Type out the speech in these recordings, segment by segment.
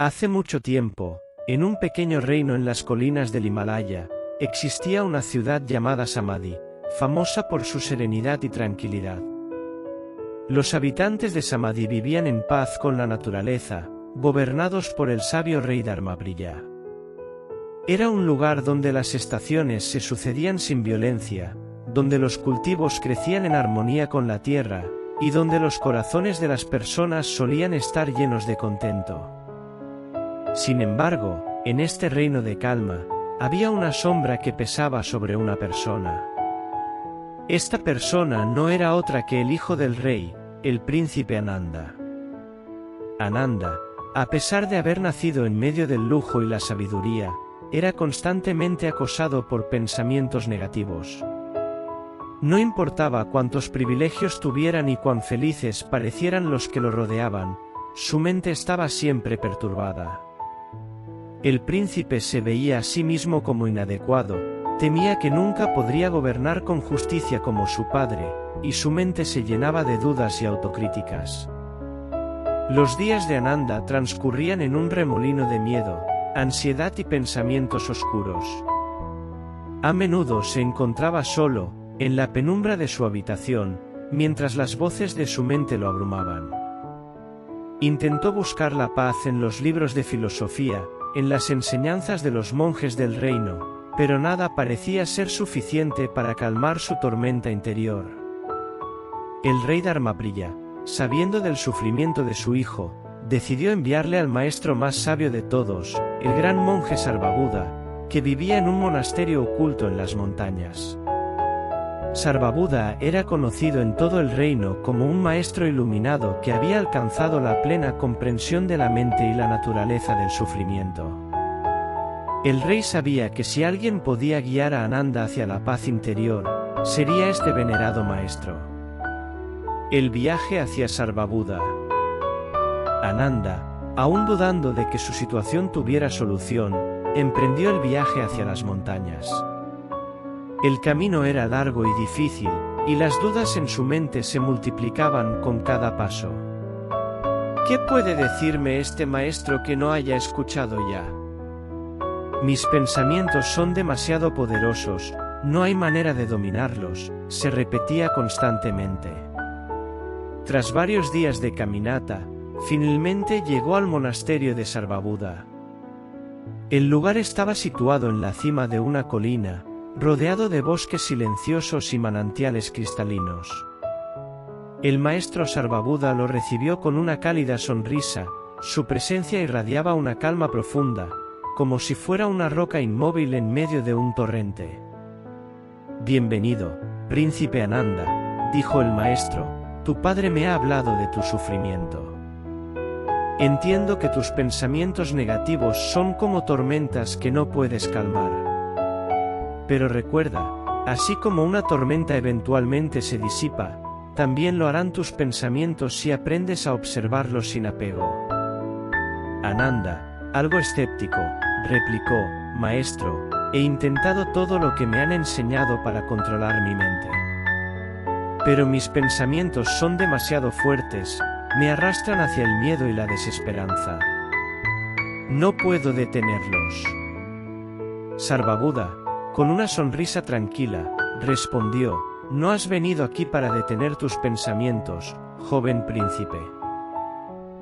Hace mucho tiempo, en un pequeño reino en las colinas del Himalaya, existía una ciudad llamada Samadhi, famosa por su serenidad y tranquilidad. Los habitantes de Samadhi vivían en paz con la naturaleza, gobernados por el sabio rey Dharmapriya. Era un lugar donde las estaciones se sucedían sin violencia, donde los cultivos crecían en armonía con la tierra, y donde los corazones de las personas solían estar llenos de contento. Sin embargo, en este reino de calma, había una sombra que pesaba sobre una persona. Esta persona no era otra que el hijo del rey, el príncipe Ananda. Ananda, a pesar de haber nacido en medio del lujo y la sabiduría, era constantemente acosado por pensamientos negativos. No importaba cuántos privilegios tuviera ni cuán felices parecieran los que lo rodeaban, su mente estaba siempre perturbada. El príncipe se veía a sí mismo como inadecuado, temía que nunca podría gobernar con justicia como su padre, y su mente se llenaba de dudas y autocríticas. Los días de Ananda transcurrían en un remolino de miedo, ansiedad y pensamientos oscuros. A menudo se encontraba solo, en la penumbra de su habitación, mientras las voces de su mente lo abrumaban. Intentó buscar la paz en los libros de filosofía, en las enseñanzas de los monjes del reino, pero nada parecía ser suficiente para calmar su tormenta interior. El rey Dharmapriya, sabiendo del sufrimiento de su hijo, decidió enviarle al maestro más sabio de todos, el gran monje Sarvabhuda, que vivía en un monasterio oculto en las montañas. Sarvabhuda era conocido en todo el reino como un maestro iluminado que había alcanzado la plena comprensión de la mente y la naturaleza del sufrimiento. El rey sabía que si alguien podía guiar a Ananda hacia la paz interior, sería este venerado maestro. El viaje hacia Sarvabhuda. Ananda, aún dudando de que su situación tuviera solución, emprendió el viaje hacia las montañas. El camino era largo y difícil, y las dudas en su mente se multiplicaban con cada paso. ¿Qué puede decirme este maestro que no haya escuchado ya? Mis pensamientos son demasiado poderosos, no hay manera de dominarlos, se repetía constantemente. Tras varios días de caminata, finalmente llegó al monasterio de Sarvabhuda. El lugar estaba situado en la cima de una colina, rodeado de bosques silenciosos y manantiales cristalinos. El maestro Sarvabhuda lo recibió con una cálida sonrisa, su presencia irradiaba una calma profunda, como si fuera una roca inmóvil en medio de un torrente. Bienvenido, príncipe Ananda, dijo el maestro, tu padre me ha hablado de tu sufrimiento. Entiendo que tus pensamientos negativos son como tormentas que no puedes calmar. Pero recuerda, así como una tormenta eventualmente se disipa, también lo harán tus pensamientos si aprendes a observarlos sin apego. Ananda, algo escéptico, replicó, maestro, he intentado todo lo que me han enseñado para controlar mi mente. Pero mis pensamientos son demasiado fuertes, me arrastran hacia el miedo y la desesperanza. No puedo detenerlos. Sarvabhuda, con una sonrisa tranquila, respondió, no has venido aquí para detener tus pensamientos, joven príncipe.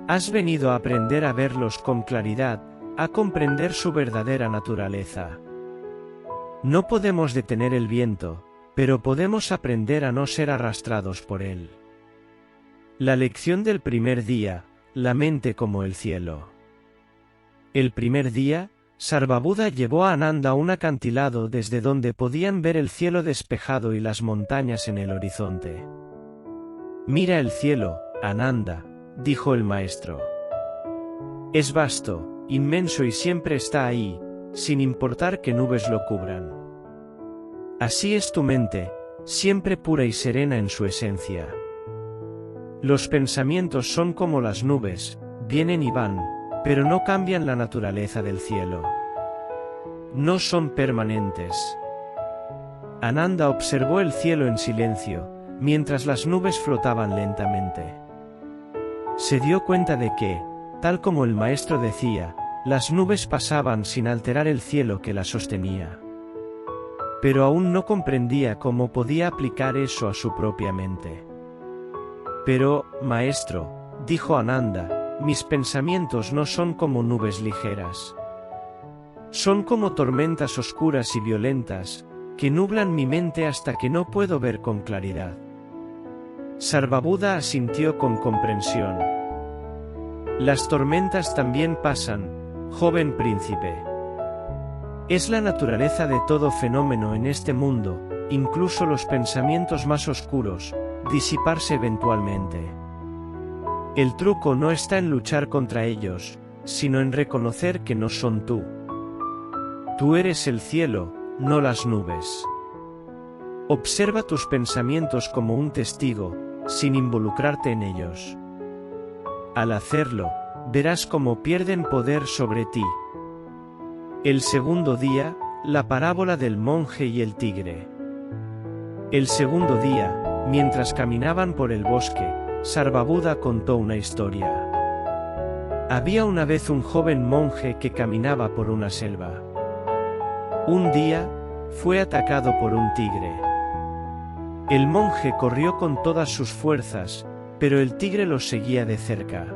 Has venido a aprender a verlos con claridad, a comprender su verdadera naturaleza. No podemos detener el viento, pero podemos aprender a no ser arrastrados por él. La lección del primer día, la mente como el cielo. El primer día, Sarvabhuda llevó a Ananda a un acantilado desde donde podían ver el cielo despejado y las montañas en el horizonte. Mira el cielo, Ananda, dijo el maestro. Es vasto, inmenso y siempre está ahí, sin importar qué nubes lo cubran. Así es tu mente, siempre pura y serena en su esencia. Los pensamientos son como las nubes, vienen y van, pero no cambian la naturaleza del cielo. No son permanentes. Ananda observó el cielo en silencio, mientras las nubes flotaban lentamente. Se dio cuenta de que, Tal como el maestro decía, las nubes pasaban sin alterar el cielo que las sostenía. Pero aún no comprendía cómo podía aplicar eso a su propia mente. Pero, maestro, dijo Ananda, mis pensamientos no son como nubes ligeras. Son como tormentas oscuras y violentas, que nublan mi mente hasta que no puedo ver con claridad. Sarvabhuda asintió con comprensión. Las tormentas también pasan, joven príncipe. Es la naturaleza de todo fenómeno en este mundo, incluso los pensamientos más oscuros, disiparse eventualmente. El truco no está en luchar contra ellos, sino en reconocer que no son tú. Tú eres el cielo, no las nubes. Observa tus pensamientos como un testigo, sin involucrarte en ellos. Al hacerlo, verás cómo pierden poder sobre ti. El segundo día, la parábola del monje y el tigre. El segundo día, mientras caminaban por el bosque, Sarvabhuda contó una historia. Había una vez un joven monje que caminaba por una selva. Un día, fue atacado por un tigre. El monje corrió con todas sus fuerzas, pero el tigre lo seguía de cerca.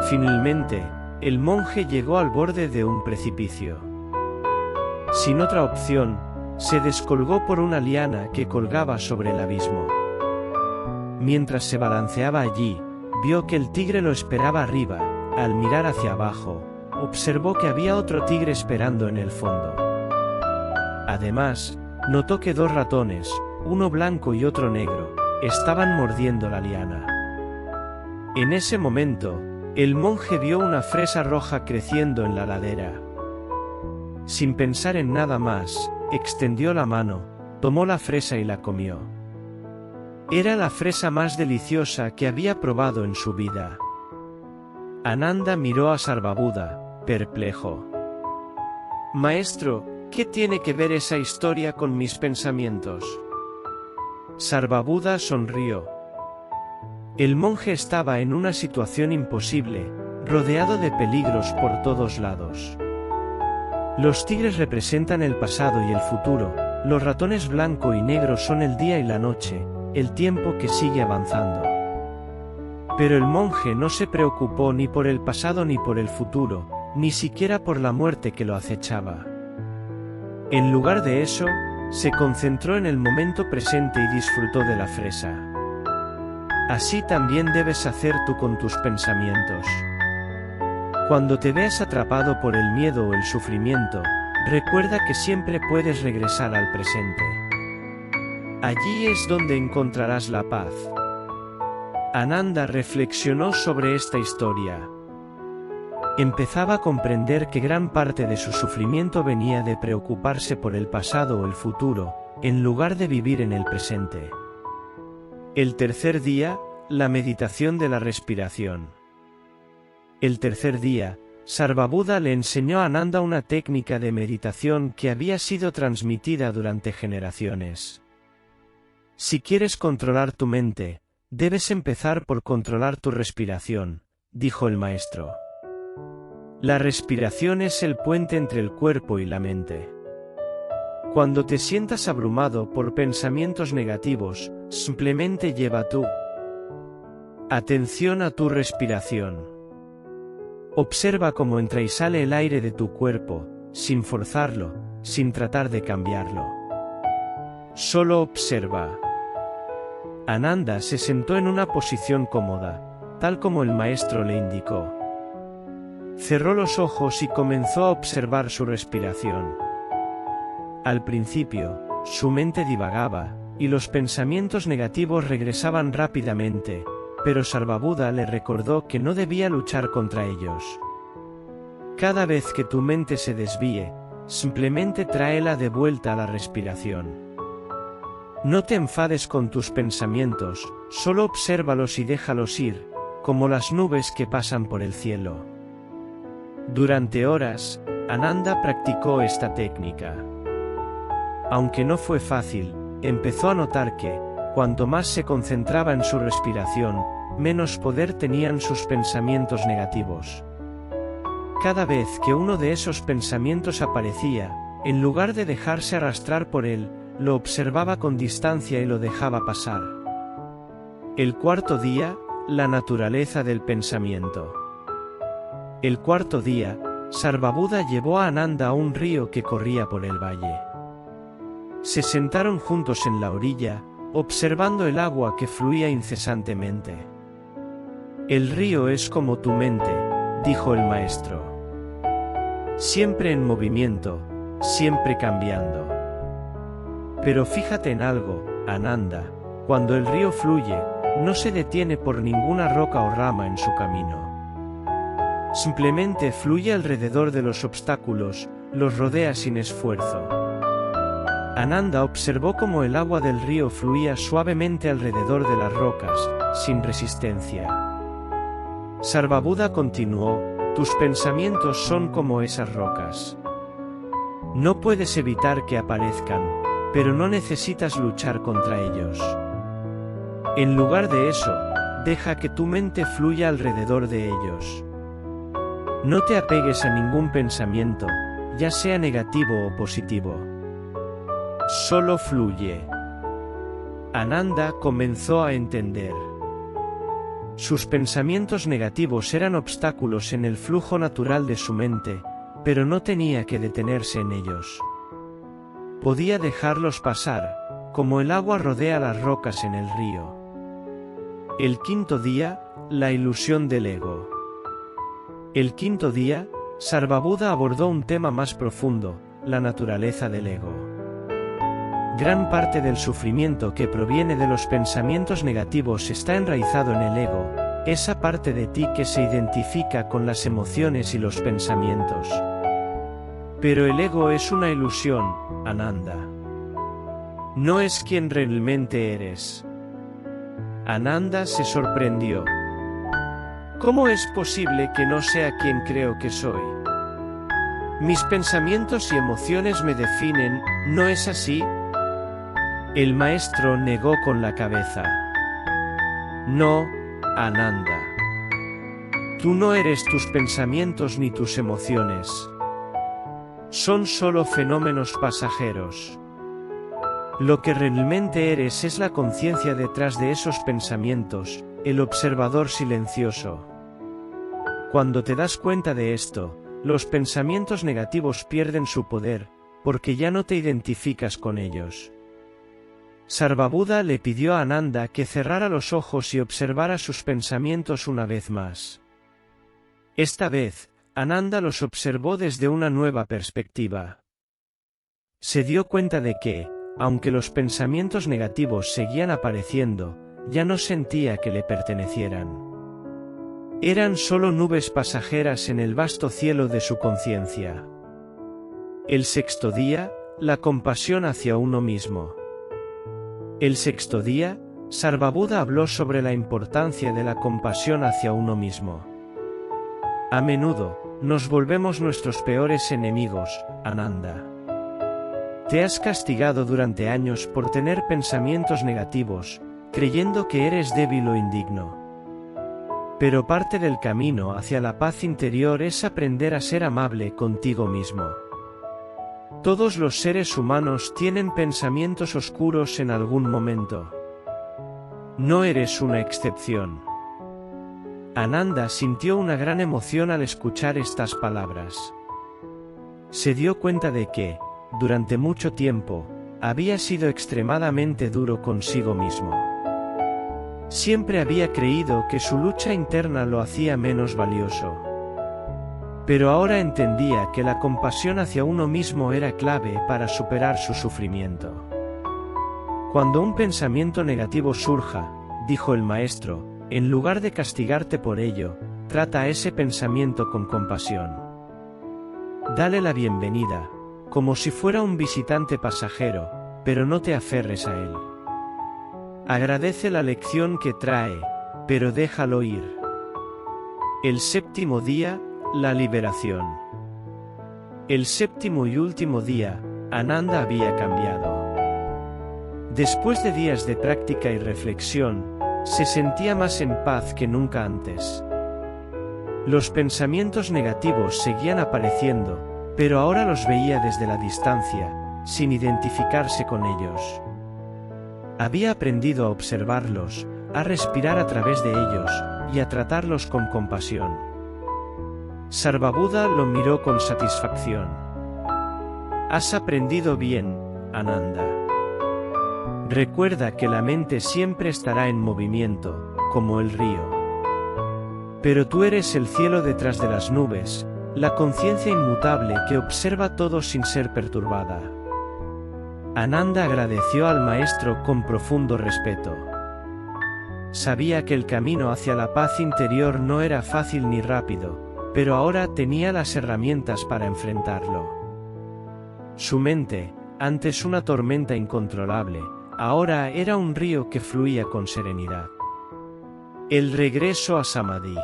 Finalmente, el monje llegó al borde de un precipicio. Sin otra opción, se descolgó por una liana que colgaba sobre el abismo. Mientras se balanceaba allí, vio que el tigre lo esperaba arriba. Al mirar hacia abajo, observó que había otro tigre esperando en el fondo. Además, notó que dos ratones, uno blanco y otro negro, estaban mordiendo la liana. En ese momento, el monje vio una fresa roja creciendo en la ladera. Sin pensar en nada más, extendió la mano, tomó la fresa y la comió. Era la fresa más deliciosa que había probado en su vida. Ananda miró a Sarvabhuda, perplejo. Maestro, ¿qué tiene que ver esa historia con mis pensamientos? Sarvabhuda sonrió. El monje estaba en una situación imposible, rodeado de peligros por todos lados. Los tigres representan el pasado y el futuro, los ratones blanco y negro son el día y la noche, el tiempo que sigue avanzando. Pero el monje no se preocupó ni por el pasado ni por el futuro, ni siquiera por la muerte que lo acechaba. En lugar de eso, se concentró en el momento presente y disfrutó de la fresa. Así también debes hacer tú con tus pensamientos. Cuando te veas atrapado por el miedo o el sufrimiento, recuerda que siempre puedes regresar al presente. Allí es donde encontrarás la paz. Ananda reflexionó sobre esta historia. Empezaba a comprender que gran parte de su sufrimiento venía de preocuparse por el pasado o el futuro, en lugar de vivir en el presente. El tercer día, la meditación de la respiración. El tercer día, Sarvabhuda le enseñó a Ananda una técnica de meditación que había sido transmitida durante generaciones. Si quieres controlar tu mente, debes empezar por controlar tu respiración, dijo el maestro. La respiración es el puente entre el cuerpo y la mente. Cuando te sientas abrumado por pensamientos negativos, simplemente lleva tu atención a tu respiración. Observa cómo entra y sale el aire de tu cuerpo, sin forzarlo, sin tratar de cambiarlo. Solo observa. Ananda se sentó en una posición cómoda, tal como el maestro le indicó. Cerró los ojos y comenzó a observar su respiración. Al principio, su mente divagaba, y los pensamientos negativos regresaban rápidamente, pero Sarvabhuda le recordó que no debía luchar contra ellos. Cada vez que tu mente se desvíe, simplemente tráela de vuelta a la respiración. No te enfades con tus pensamientos, solo obsérvalos y déjalos ir, como las nubes que pasan por el cielo. Durante horas, Ananda practicó esta técnica. Aunque no fue fácil, empezó a notar que, cuanto más se concentraba en su respiración, menos poder tenían sus pensamientos negativos. Cada vez que uno de esos pensamientos aparecía, en lugar de dejarse arrastrar por él, lo observaba con distancia y lo dejaba pasar. El cuarto día, la naturaleza del pensamiento. El cuarto día, Sarvabhuda llevó a Ananda a un río que corría por el valle. Se sentaron juntos en la orilla, observando el agua que fluía incesantemente. El río es como tu mente, dijo el maestro. Siempre en movimiento, siempre cambiando. Pero fíjate en algo, Ananda, cuando el río fluye, no se detiene por ninguna roca o rama en su camino. Simplemente fluye alrededor de los obstáculos, los rodea sin esfuerzo. Ananda observó cómo el agua del río fluía suavemente alrededor de las rocas, sin resistencia. Sarvabhuda continuó, tus pensamientos son como esas rocas. No puedes evitar que aparezcan, pero no necesitas luchar contra ellos. En lugar de eso, deja que tu mente fluya alrededor de ellos. No te apegues a ningún pensamiento, ya sea negativo o positivo. Solo fluye. Ananda comenzó a entender. Sus pensamientos negativos eran obstáculos en el flujo natural de su mente, pero no tenía que detenerse en ellos. Podía dejarlos pasar, como el agua rodea las rocas en el río. El quinto día, la ilusión del ego. El quinto día, Sarvabhuda abordó un tema más profundo, la naturaleza del ego. Gran parte del sufrimiento que proviene de los pensamientos negativos está enraizado en el ego, esa parte de ti que se identifica con las emociones y los pensamientos. Pero el ego es una ilusión, Ananda. No es quien realmente eres. Ananda se sorprendió. ¿Cómo es posible que no sea quien creo que soy? Mis pensamientos y emociones me definen, ¿no es así? El maestro negó con la cabeza. No, Ananda. Tú no eres tus pensamientos ni tus emociones. Son solo fenómenos pasajeros. Lo que realmente eres es la conciencia detrás de esos pensamientos, el observador silencioso. Cuando te das cuenta de esto, los pensamientos negativos pierden su poder, porque ya no te identificas con ellos. Sarvabhuda le pidió a Ananda que cerrara los ojos y observara sus pensamientos una vez más. Esta vez, Ananda los observó desde una nueva perspectiva. Se dio cuenta de que, aunque los pensamientos negativos seguían apareciendo, ya no sentía que le pertenecieran. Eran solo nubes pasajeras en el vasto cielo de su conciencia. El sexto día, la compasión hacia uno mismo. El sexto día, Sarvabhuda habló sobre la importancia de la compasión hacia uno mismo. A menudo, nos volvemos nuestros peores enemigos, Ananda. Te has castigado durante años por tener pensamientos negativos, creyendo que eres débil o indigno. Pero parte del camino hacia la paz interior es aprender a ser amable contigo mismo. Todos los seres humanos tienen pensamientos oscuros en algún momento. No eres una excepción. Ananda sintió una gran emoción al escuchar estas palabras. Se dio cuenta de que, durante mucho tiempo, había sido extremadamente duro consigo mismo. Siempre había creído que su lucha interna lo hacía menos valioso. Pero ahora entendía que la compasión hacia uno mismo era clave para superar su sufrimiento. Cuando un pensamiento negativo surja, dijo el maestro, en lugar de castigarte por ello, trata a ese pensamiento con compasión. Dale la bienvenida, como si fuera un visitante pasajero, pero no te aferres a él. Agradece la lección que trae, pero déjalo ir. El séptimo día, la liberación. El séptimo y último día, Ananda había cambiado. Después de días de práctica y reflexión, Se sentía más en paz que nunca antes. Los pensamientos negativos seguían apareciendo, pero ahora los veía desde la distancia, sin identificarse con ellos. Había aprendido a observarlos, a respirar a través de ellos, y a tratarlos con compasión. Sarvabuddha lo miró con satisfacción. Has aprendido bien, Ananda. Recuerda que la mente siempre estará en movimiento, como el río. Pero tú eres el cielo detrás de las nubes, la conciencia inmutable que observa todo sin ser perturbada. Ananda agradeció al maestro con profundo respeto. Sabía que el camino hacia la paz interior no era fácil ni rápido, pero ahora tenía las herramientas para enfrentarlo. Su mente, antes una tormenta incontrolable, ahora era un río que fluía con serenidad. El regreso a Samadhi.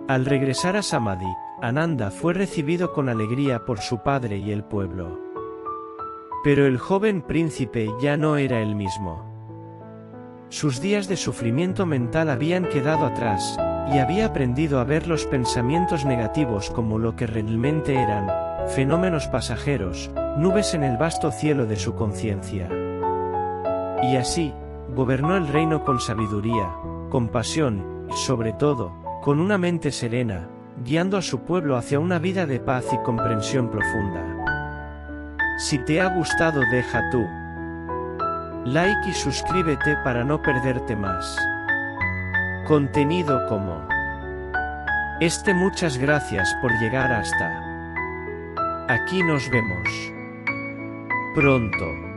Al regresar a Samadhi, Ananda fue recibido con alegría por su padre y el pueblo. Pero el joven príncipe ya no era el mismo. Sus días de sufrimiento mental habían quedado atrás, y había aprendido a ver los pensamientos negativos como lo que realmente eran, fenómenos pasajeros, nubes en el vasto cielo de su conciencia. Y así, gobernó el reino con sabiduría, compasión, y sobre todo, con una mente serena, guiando a su pueblo hacia una vida de paz y comprensión profunda. Si te ha gustado, deja tu like y suscríbete para no perderte más contenido como este. Muchas gracias por llegar hasta aquí. Nos vemos pronto.